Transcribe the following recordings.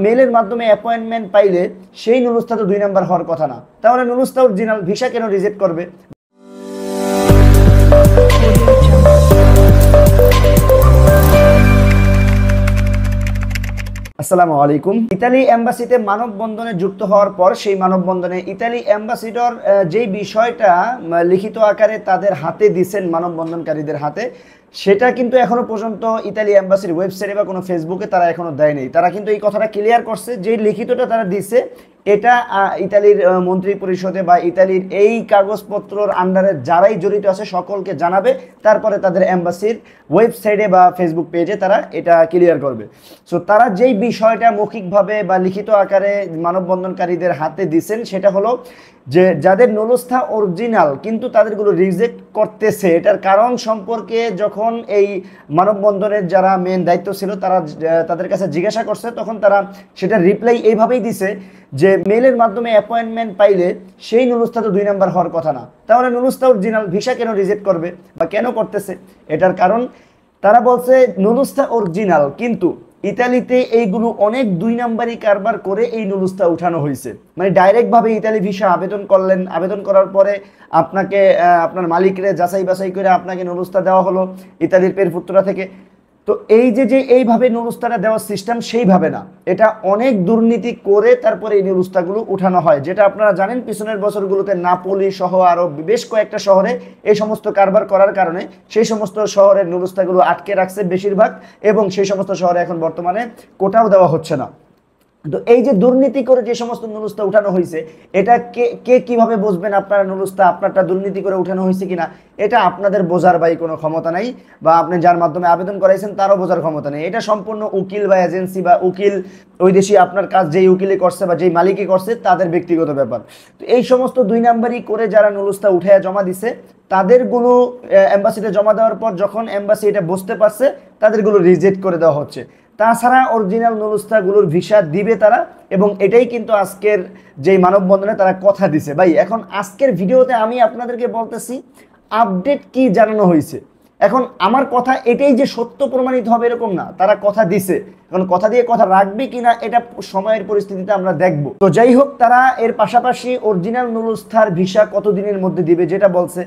মেলের মাধ্যমে অ্যাপয়েন্টমেন্ট পাইলে সেই নুলুস্তা তো 2 নাম্বার হওয়ার কথা না। তাহলে নুলুস্তা অরিজিনাল, ভিসা কেন রিজেক্ট করবে? আসসালামু আলাইকুম। ইতালি এম্বাসিতে মানববন্ধনে যুক্ত হওয়ার পর সেই মানববন্ধনে ইতালি অ্যাম্বাসিডর যেই বিষয়টা লিখিত আকারে তাদের হাতে দিচ্ছেন মানববন্ধনকারীদের হাতে, সেটা কিন্তু এখনো পর্যন্ত ইতালি অ্যাম্বাসির ওয়েবসাইটে বা কোনো ফেসবুকে তারা এখনো দেয়নি। তারা কিন্তু এই কথাটা ক্লিয়ার করছে যে লিখিতটা তারা দিচ্ছে এটা ইতালির মন্ত্রী পরিষদে বা ইতালির এই কাগজপত্রর আন্ডারে যারাই জড়িত আছে সকলকে জানাবে, তারপরে তাদের অ্যাম্বাসির ওয়েবসাইটে বা ফেসবুক পেজে তারা এটা ক্লিয়ার করবে। সো তারা যেই বিষয়টা মৌখিকভাবে বা লিখিত আকারে মানববন্ধনকারীদের হাতে দিচ্ছেন সেটা হলো যে যাদের নুলুস্থা অরিজিনাল কিন্তু তাদেরগুলো রিজেক্ট করতেছে, এটার কারণ সম্পর্কে যখন এই মানববন্ধনের যারা মেন দায়িত্ব ছিল তারা তাদের কাছে জিজ্ঞাসা করছে, তখন তারা সেটা রিপ্লাই এইভাবেই দিছে যে মেলের মাধ্যমে অ্যাপয়েন্টমেন্ট পাইলে সেই নুলুস্থা তো 2 নাম্বার হওয়ার কথা না। তাহলে নুলুস্থা অরিজিনাল, ভিসা কেন রিজেক্ট করবে বা কেন করতেছে? এটার কারণ তারা বলছে নুলুস্থা অরিজিনাল কিন্তু ইতালিতে এইগুলো অনেক 2 নাম্বারি কারবার করে এই নুলুস্থা উঠানো হয়েছে। মানে ডাইরেক্টভাবে ইতালি ভিসা আবেদন করলেন, আবেদন করার পরে আপনাকে আপনার মালিকরে যাচাই বাছাই করে আপনাকে নুলুস্থা দেওয়া হলো ইতালির পেরপুত্রা থেকে। তো এই যে এইভাবে নুলুস্তাটা দেওয়ার সিস্টেম সেইভাবে না, এটা অনেক দুর্নীতি করে তারপরে এই নুলুস্তাগুলো উঠানো হয়, যেটা আপনারা জানেন পিছনের বছরগুলোতে নাপোলি সহ আরও বেশ কয়েকটা শহরে এই সমস্ত কারবার করার কারণে সেই সমস্ত শহরের নুলুস্তাগুলো আটকে রাখছে বেশিরভাগ, এবং সেই সমস্ত শহরে এখন বর্তমানে কোটাও দেওয়া হচ্ছে না। তো এই যে দুর্নীতি করে যে সমস্ত নুলুস্তা উঠানো হয়েছে, এটা কে কিভাবে বুঝবেন আপনারা নুলুস্তা আপনারটা দুর্নীতি করে উঠানো হয়েছে কিনা? এটা আপনাদের বোঝার ভাই কোনো ক্ষমতা নাই, বা আপনি যার মাধ্যমে আবেদন করাইছেন তারও বোঝার ক্ষমতা নেই। এটা সম্পূর্ণ উকিল বা এজেন্সি বা উকিল ওই দেশি আপনার কাজ যেই উকিলে করছে বা যেই মালিকই করছে তাদের ব্যক্তিগত ব্যাপার। তো এই সমস্ত 2 নাম্বারই করে যারা নুলুস্তা উঠে জমা দিছে তাদেরগুলো এম্বাসিতে জমা দেওয়ার পর যখন এম্বাসি এটা বুঝতে পারছে তাদেরগুলো রিজেক্ট করে দেওয়া হচ্ছে। তাছাড়া অরিজিনাল নুলুস্তাগুলোর ভিসা দিবে তারা, এবং এটাই কিন্তু আজকের যেই মানববন্ধনে তারা কথা দিছে। ভাই এখন আজকের ভিডিওতে আমি আপনাদেরকে বলতেছি আপডেট কি জানানো হয়েছে। এখন আমার কথা এটাই যে সত্য প্রমাণিত হবে এরকম না, তারা কথা দিছে, এখন কথা দিয়ে কথা রাখবে কিনা এটা সময়ের পরিস্থিতিতে আমরা দেখব। তো যাই হোক, তারা এর পাশাপাশি অরিজিনাল নুলুস্থার ভিসা কতদিনের মধ্যে দিবে যেটা বলছে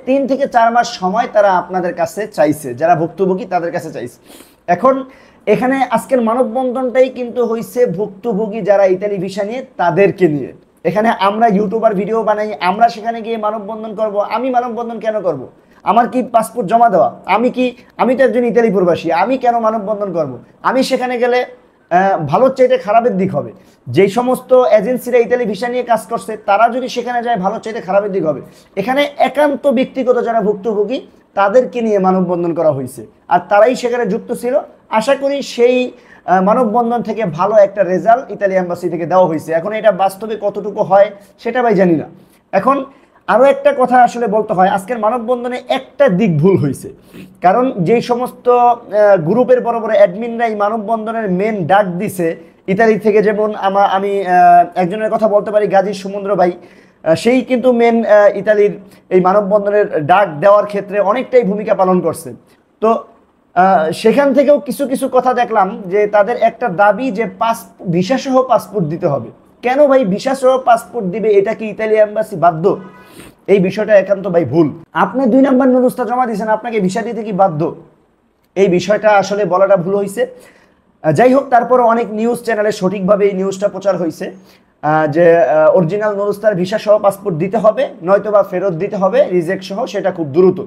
3 থেকে 4 মাস সময় তারা আপনাদের কাছে চাইছে, যারা ভুক্তভোগী তাদের কাছে চাইছে। এখন এখানে আজকের মানববন্ধনটাই কিন্তু হয়েছে ভুক্তভোগী যারা ইতালি ভিসা নিয়ে তাদেরকে নিয়ে। এখানে আমরা ইউটিউবার ভিডিও বানাই, আমরা সেখানে গিয়ে মানববন্ধন করব। আমি মানববন্ধন কেন করব? আমার কি পাসপোর্ট জমা দেওয়া? আমি তো একজন ইতালি প্রবাসী, আমি কেন মানববন্ধন করব? আমি সেখানে গেলে ভালোর চাইতে খারাপের দিক হবে। যেই সমস্ত এজেন্সিরা ইতালি ভিসা নিয়ে কাজ করছে তারা যদি সেখানে যায় ভালোর চাইতে খারাপের দিক হবে। এখানে একান্ত ব্যক্তিগত যারা ভুক্তভোগী তাদেরকে নিয়ে মানববন্ধন করা হয়েছে, আর তারাই সেখানে যুক্ত ছিল। আশা করি সেই মানববন্ধন থেকে ভালো একটা রেজাল্ট ইতালি এম্বাসি থেকে দেওয়া হয়েছে। এখন এটা বাস্তবে কতটুকু হয় সেটা ভাই জানি না। এখন আরও একটা কথা আসলে বলতে হয়, আজকের মানববন্ধনে একটা দিক ভুল হয়েছে, কারণ যেই সমস্ত গ্রুপের বড় বড় অ্যাডমিনরা এই মানববন্ধনের মেন ডাক দিছে ইতালি থেকে, যেমন আমি একজনের কথা বলতে পারি, গাজী সমুদ্র ভাই, সেই কিন্তু মেন ইতালির এই মানববন্ধনের ডাক দেওয়ার ক্ষেত্রে অনেকটাই ভূমিকা পালন করছে। তো সেখান থেকেও কিছু কিছু কথা দেখলাম যে তাদের একটা দাবি যে ভিসা সহ পাসপোর্ট দিতে হবে। কেন ভাই ভিসা সহ পাসপোর্ট দিবে? এটা কি ইতালি এম্বাসি বাধ্য? এই বিষয়টা একান্ত ভাই ভুল। আপনি 2 নাম্বার নুলুস্তা জমা দিয়েছেন, আপনাকে ভিসা দিতে কি বাধ্য? এই বিষয়টা আসলে বলাটা ভুল হয়েছে। যাই হোক, তারপর অনেক নিউজ চ্যানেলে সঠিকভাবে এই নিউজটা প্রচার হয়েছে যে অরিজিনাল নুলুস্তার ভিসা সহ পাসপোর্ট দিতে হবে, নয়তোবা ফেরত দিতে হবে রিজেক্ট সহ, সেটা খুব দ্রুত।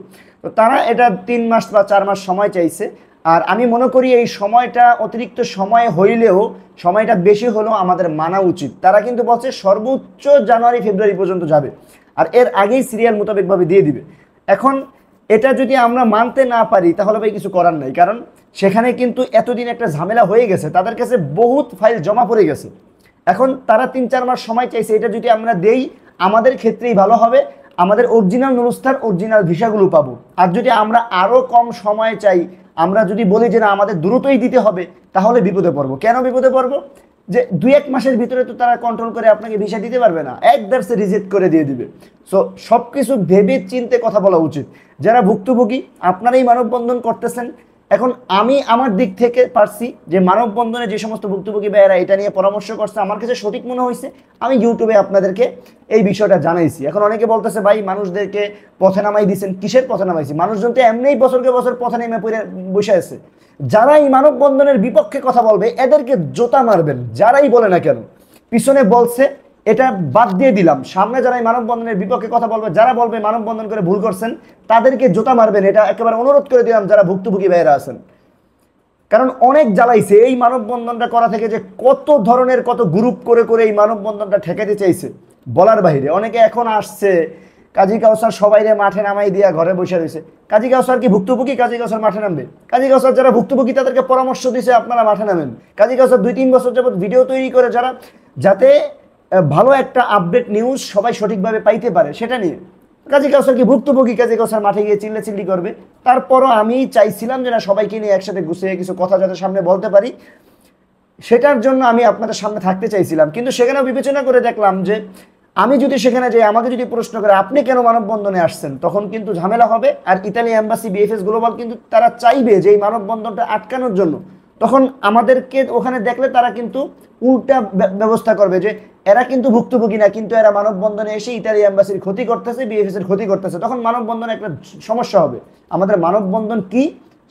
তো তারা এটা 3 মাস বা 4 মাস সময় চাইছে, আর আমি মনে করি এই সময়টা অতিরিক্ত সময় হইলেও সময়টা বেশি হলেও আমাদের মানা উচিত। তারা কিন্তু বলছে সর্বোচ্চ জানুয়ারি ফেব্রুয়ারি পর্যন্ত যাবে, আর এর আগেই সিরিয়াল মোতাবেকভাবে দিয়ে দিবে। এখন এটা যদি আমরা মানতে না পারি তাহলে ভাই কিছু করার নাই, কারণ সেখানে কিন্তু এতদিন একটা ঝামেলা হয়ে গেছে, তাদের কাছে বহুত ফাইল জমা পড়ে গেছে। এখন তারা 3-4 মাস সময় চাইছে, এটা যদি আমরা দেই আমাদের ক্ষেত্রেই ভালো হবে, আমাদের অরিজিনাল নুলুস্তার অরিজিনাল ভিসাগুলো পাবো। আর যদি আমরা আরও কম সময় চাই, আমরা যদি বলি যে না আমাদের দ্রুতই দিতে হবে, তাহলে বিপদে পড়বো। কেন বিপদে পড়বো? যে 2-1 মাসের ভিতরে তো তারা কন্ট্রোল করে আপনাকে ভিসা দিতে পারবে না, একদম রিজেক্ট করে দিয়ে দিবে। সো সব কিছু ভেবে চিন্তে কথা বলা উচিত। যারা ভুক্তভোগী আপনারাই মানববন্ধন করতেছেন, এখন আমি আমার দিক থেকে পারছি যে মানববন্ধনে যে সমস্ত ভুক্তভোগী ভাইয়েরা এটা নিয়ে পরামর্শ করছে আমার কাছে সঠিক মনে হয়েছে, আমি ইউটিউবে আপনাদেরকে এই বিষয়টা জানাইছি। এখন অনেকে বলতেছে ভাই মানুষদেরকে পথে নামাই দিচ্ছেন, কিসের পথে নামাইছি? মানুষজন তো এমনিই বছরকে বছর পথে নেমে পড়ে বসে আছে। যারা এই মানববন্ধনের বিপক্ষে কথা বলবে এদেরকে জোতা মারবেন, যারাই বলে না কেন। পিছনে বলছে এটা বাদ দিয়ে দিলাম, সামনে যারা এই মানববন্ধনের বিপক্ষে কথা বলবে, যারা বলবে মানববন্ধন করে ভুল করছেন তাদেরকে জোতা মারবেন, এটা একেবারে অনুরোধ করে দিলাম যারা ভুক্তভোগী ভাইয়েরা আছেন। কারণ অনেক জ্বালাইছে এই মানববন্ধনটা করা থেকে, যে কত ধরনের কত গ্রুপ করে করে এই মানববন্ধনটা ঠেকাতে চাইছে বলার বাইরে। অনেকে এখন আসছে কাজী কাউসার সবাইরে মাঠে নামাই দিয়া ঘরে বসে রয়েছে। কাজী কাউসার কি ভুক্তভোগী? কাজী কাউসার মাঠে নামবে? কাজী কাউসার যারা ভুক্তভোগী তাদেরকে পরামর্শ দিয়েছে আপনারা মাঠে নামেন। কাজী কাউসার 2-3 বছর যাবত ভিডিও তৈরি করে যারা, যাতে ভালো একটা আপডেট নিউজ সবাই সঠিকভাবে পাইতে পারে সেটা নিয়ে। কাজী কাউসার কি ভুক্তভোগী? কাজী কাউসার মাঠে গিয়ে চিল্লাচিল্লি করবে? তারপরও আমি চাইছিলাম যে না, সবাইকে নিয়ে একসাথে গুছিয়ে কিছু কথা যাতে সামনে বলতে পারি, সেটার জন্য আমি আপনাদের সামনে থাকতে চাইছিলাম। কিন্তু সেখানেও বিবেচনা করে দেখলাম যে আমি যদি সেখানে যাই, আমাকে যদি প্রশ্ন করে আপনি কেন মানববন্ধনে আসছেন, তখন কিন্তু ঝামেলা হবে। আর ইতালি এম্বাসি, বিএফএস গ্লোবাল কিন্তু তারা চাইবে যে এই মানববন্ধনটা আটকানোর জন্য। তখন আমাদেরকে ওখানে দেখলে তারা কিন্তু উল্টা ব্যবস্থা করবে যে এরা কিন্তু ভুক্তভোগী না, কিন্তু এরা মানববন্ধনে এসে ইতালি এম্বাসির ক্ষতি করতেছে, বিএফএস এর ক্ষতি করতেছে। তখন মানববন্ধনে একটা সমস্যা হবে। আমাদের মানববন্ধন কি?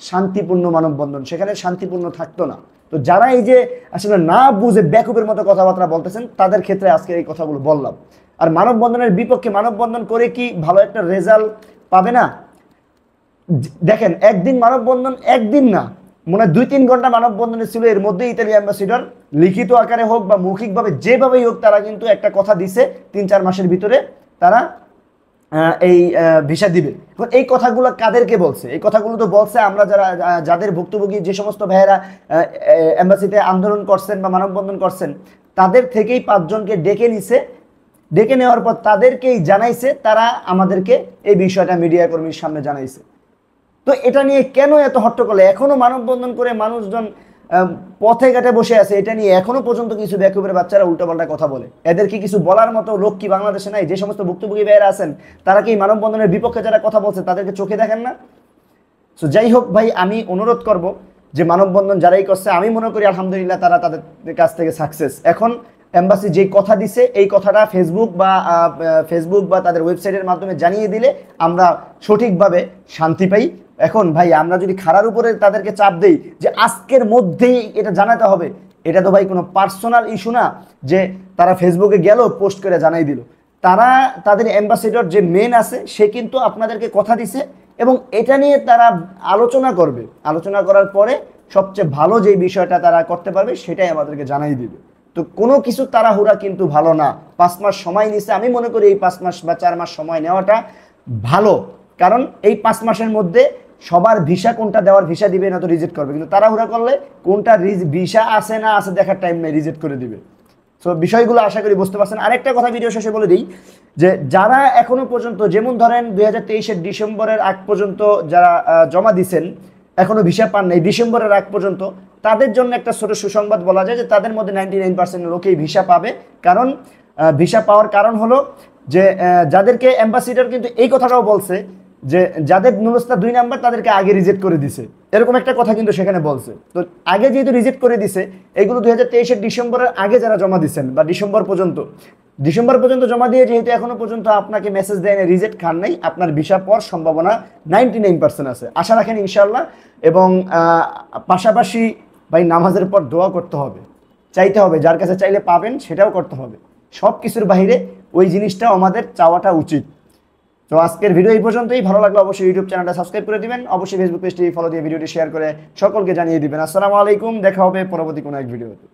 শান্তিপূর্ণ মানববন্ধন, সেখানে শান্তিপূর্ণ থাকতো না। তো যারা এই যে আসলে না বুঝে বেকুবের মতো কথাবার্তা বলতেছেন, তাদের ক্ষেত্রে আজকে এই কথাগুলো বললাম। আর মানববন্ধনের বিপক্ষে মানববন্ধন করে কি ভালো একটা রেজাল্ট পাবে না? দেখেন, একদিন মানববন্ধন, একদিন না, মনে হয় 2-3 ঘন্টা মানববন্ধনে ছিল। এর মধ্যে ইতালি অ্যাম্বাসিডর লিখিত আকারে হোক বা মৌখিকভাবে যেভাবেই হোক, তারা কিন্তু একটা কথা দিছে 3-4 মাসের ভিতরে তারা এই ভিসা দিবে। এখন এই কথাগুলো কাদেরকে বলছে? এই কথাগুলো তো বলছে আমরা যাদের ভুক্তভোগী, যে সমস্ত ভাইয়েরা এম্বাসিতে আন্দোলন করছেন বা মানববন্ধন করছেন, তাদের থেকেই 5 জনকে ডেকে নিছে। ডেকে নেওয়ার পর তাদেরকেই জানাইছে, তারা আমাদেরকে এই বিষয়টা মিডিয়া কর্মীর সামনে জানাইছে। তো এটা নিয়ে কেন এত হট্টগোল? এখনো মানববন্ধন করে মানুষজন পথে ঘাটে বসে আছে, এটা নিয়ে এখনো পর্যন্ত কিছু বেকুবের বাচ্চারা উল্টোপাল্টা কথা বলে। এদেরকে কিছু বলার মতো লোক কি বাংলাদেশে নাই? যে সমস্ত ভুক্তভোগী ভাইয়েরা আছেন তারা কি মানববন্ধনের বিপক্ষে যারা কথা বলছে তাদেরকে চোখে দেখেন না? সো যাই হোক ভাই, আমি অনুরোধ করব যে মানববন্ধন যারাই করছে, আমি মনে করি আলহামদুলিল্লাহ তারা তাদের কাছ থেকে সাকসেস। এখন এম্বাসি যেই কথা দিছে, এই কথাটা ফেসবুক বা তাদের ওয়েবসাইটের মাধ্যমে জানিয়ে দিলে আমরা সঠিকভাবে শান্তি পাই। এখন ভাই আমরা যদি খাড়ার উপরে তাদেরকে চাপ দেই যে আজকের মধ্যেই এটা জানাতে হবে, এটা তো ভাই কোনো পার্সোনাল ইস্যু না যে তারা ফেসবুকে গেল পোস্ট করে জানাই দিল। তারা তাদের অ্যাম্বাসেডর যে মেন আছে, সে কিন্তু আপনাদেরকে কথা দিছে এবং এটা নিয়ে তারা আলোচনা করবে। আলোচনা করার পরে সবচেয়ে ভালো যে বিষয়টা তারা করতে পারবে সেটাই আমাদেরকে জানাই দিবে। তো কোনো কিছু তাড়াহুড়া কিন্তু ভালো না। 5 মাস সময় নিছে, আমি মনে করি এই 5 মাস বা 4 মাস সময় নেওয়াটা ভালো। কারণ এই 5 মাসের মধ্যে সবার ভিসা কোনটা দেওয়ার ভিসা দিবে না তো রিজেক্ট করবে, কিন্তু তাড়াহুড়া করলে কোনটা ভিসা আছে না আছে দেখার টাইম নেই, রিজেক্ট করে দিবে। সো বিষয়গুলো আশা করি বুঝতে পারছেন। আরেকটা কথা ভিডিও শেষে বলে দিই যে যারা এখনো পর্যন্ত, যেমন ধরেন 2023-এর ডিসেম্বরের আগ পর্যন্ত যারা জমা দিচ্ছেন, এখনো ভিসা পান নাই ডিসেম্বরের আগ পর্যন্ত, তাদের জন্য একটা ছোট সুসংবাদ বলা যায় যে তাদের মধ্যে 99% লোকেই ভিসা পাবে। কারণ ভিসা পাওয়ার কারণ হলো যে যাদেরকে অ্যাম্বাসিডর কিন্তু এই কথাটাও বলছে যে যাদের নুলস্তা 2 নাম্বার তাদেরকে আগে রিজেক্ট করে দিছে, এরকম একটা কথা কিন্তু সেখানে বলছে। তো আগে যেহেতু রিজেক্ট করে দিছে, এগুলো 2023-এর ডিসেম্বরের আগে যারা জমা দিচ্ছেন বা ডিসেম্বর পর্যন্ত জমা দিয়ে যেহেতু এখনো পর্যন্ত আপনাকে মেসেজ দেয় না, রিজেক্ট খান নাই, আপনার ভিসা পাওয়ার সম্ভাবনা 99% আছে। আশা রাখেন ইনশাআল্লাহ। এবং পাশাপাশি ভাই নামাজের পর দোয়া করতে হবে, চাইতে হবে, যার কাছে চাইলে পাবেন সেটাও করতে হবে। সব কিছুর বাইরে ওই জিনিসটাও আমাদের চাওয়াটা উচিত। তো আজকের ভিডিও এই পর্যন্তই। ভালো লাগলে অবশ্যই ইউটিউব চ্যানেলটা সাবস্ক্রাইব করে দিবেন, অবশ্যই ফেসবুক পেজটি ফলো দিয়ে ভিডিওটি শেয়ার করে সকলকে জানিয়ে দিবেন। আসসালামু আলাইকুম, দেখা হবে পরবর্তী কোনো এক ভিডিওতে।